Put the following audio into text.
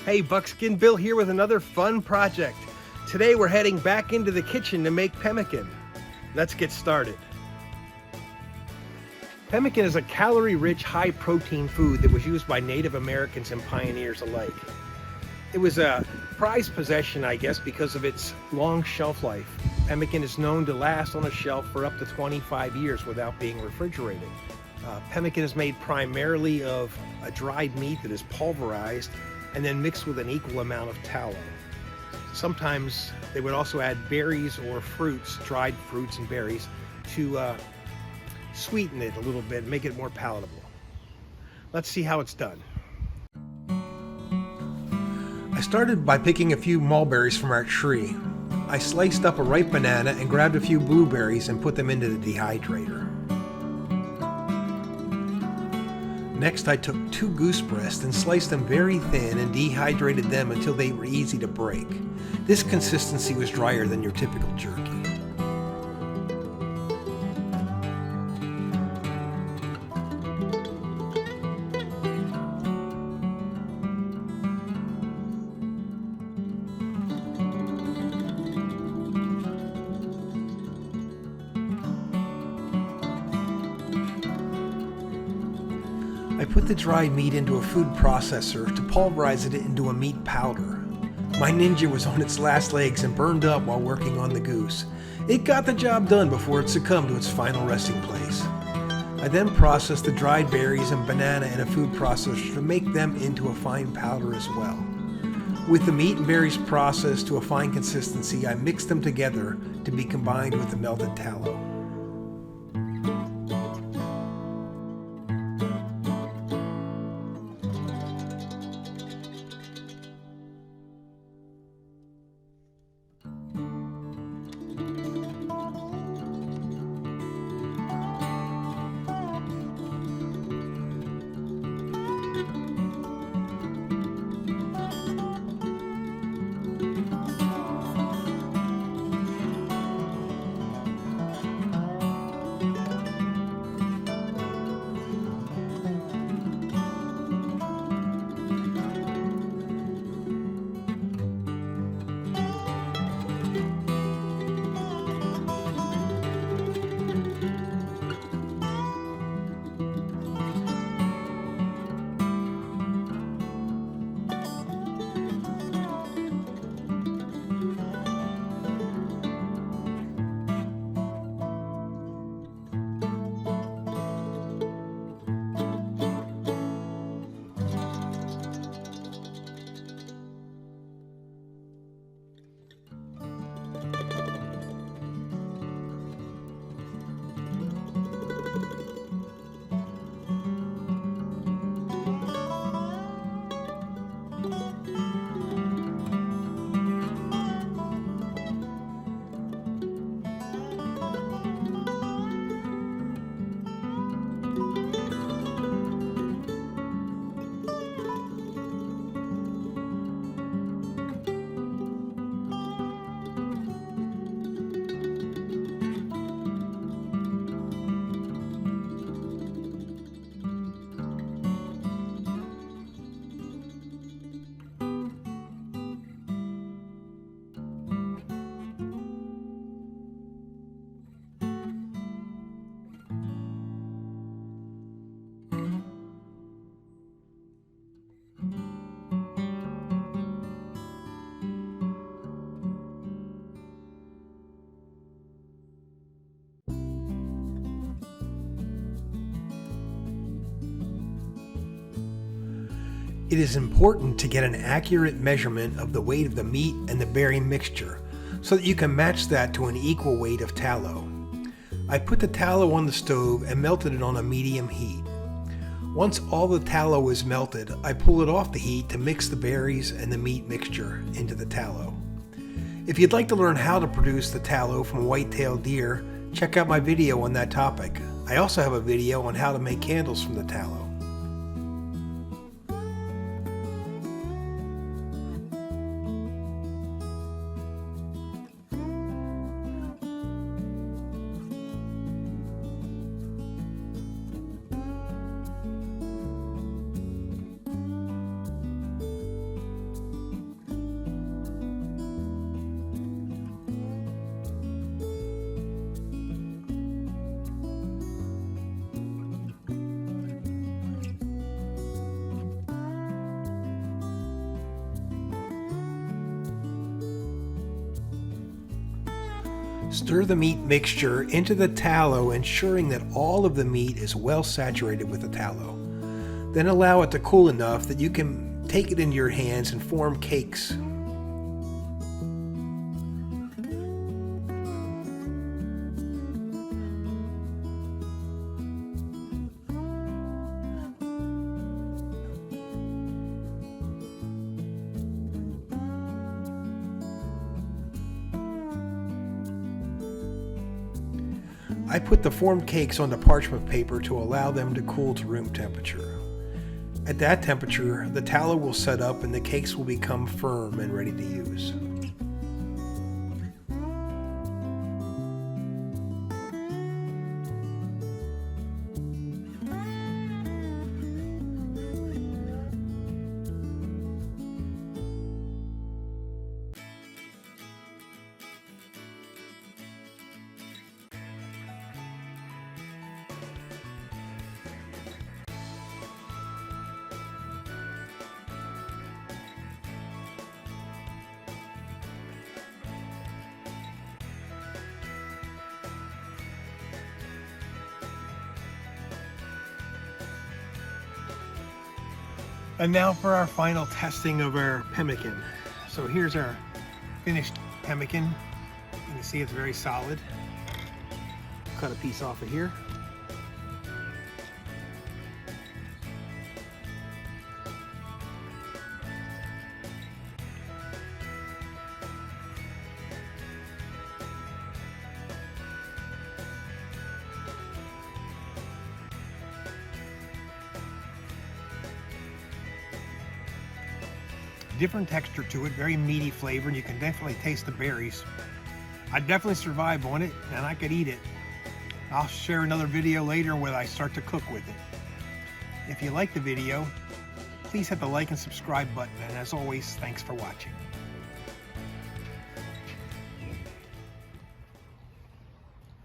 Hey, Buckskin Bill here with another fun project. Today we're heading back into the kitchen to make pemmican. Let's get started. Pemmican is a calorie-rich, high-protein food that was used by Native Americans and pioneers alike. It was a prized possession, I guess, because of its long shelf life. Pemmican is known to last on a shelf for up to 25 years without being refrigerated. Pemmican is made primarily of a dried meat that is pulverized and then mixed with an equal amount of tallow. Sometimes they would also add berries or fruits, dried fruits and berries, to sweeten it a little bit and make it more palatable. Let's see how it's done. I started by picking a few mulberries from our tree. I sliced up a ripe banana and grabbed a few blueberries and put them into the dehydrator. Next, I took 2 goose breasts and sliced them very thin and dehydrated them until they were easy to break. This consistency was drier than your typical jerky. I put the dried meat into a food processor to pulverize it into a meat powder. My Ninja was on its last legs and burned up while working on the goose. It got the job done before it succumbed to its final resting place. I then processed the dried berries and banana in a food processor to make them into a fine powder as well. With the meat and berries processed to a fine consistency, I mixed them together to be combined with the melted tallow. It is important to get an accurate measurement of the weight of the meat and the berry mixture so that you can match that to an equal weight of tallow. I put the tallow on the stove and melted it on a medium heat. Once all the tallow is melted, I pull it off the heat to mix the berries and the meat mixture into the tallow. If you'd like to learn how to produce the tallow from white-tailed deer, check out my video on that topic. I also have a video on how to make candles from the tallow. Stir the meat mixture into the tallow, ensuring that all of the meat is well saturated with the tallow. Then allow it to cool enough that you can take it into your hands and form cakes. I put the formed cakes onto parchment paper to allow them to cool to room temperature. At that temperature, the tallow will set up and the cakes will become firm and ready to use. And now for our final testing of our pemmican. So here's our finished pemmican. You can see it's very solid. Cut a piece off of here. Different texture to it, very meaty flavor, and you can definitely taste the berries. I definitely survived on it, and I could eat it. I'll share another video later when I start to cook with it. If you like the video, please hit the like and subscribe button, and as always, thanks for watching.